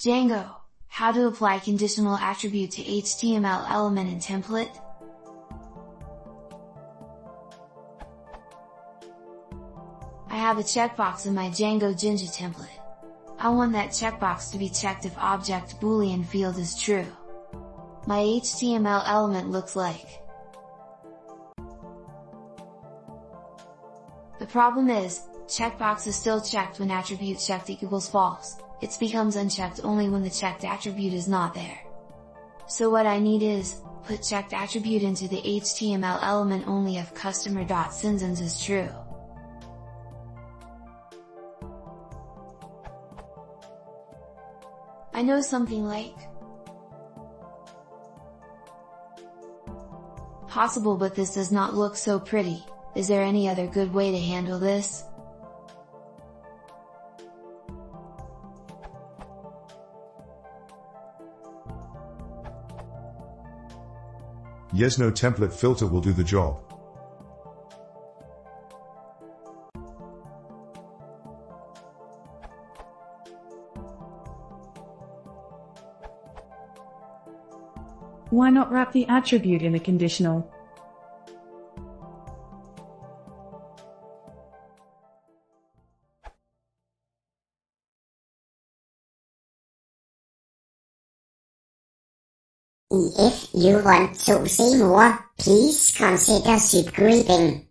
Django, how to apply conditional attribute to HTML element and template? I have a checkbox in my Django template. I want that checkbox to be checked if object boolean field is true. My HTML element looks like. The problem is, checkbox is still checked when attribute checked equals false, it becomes unchecked only when the checked attribute is not there. So what I need is, put checked attribute into the HTML element only if customer.sentence is true. I know something like possible, but this does not look so pretty. Is there any other good way to handle this? Yes, no template filter will do the job. Why not wrap the attribute in a conditional? If you want to see more, please consider subscribing.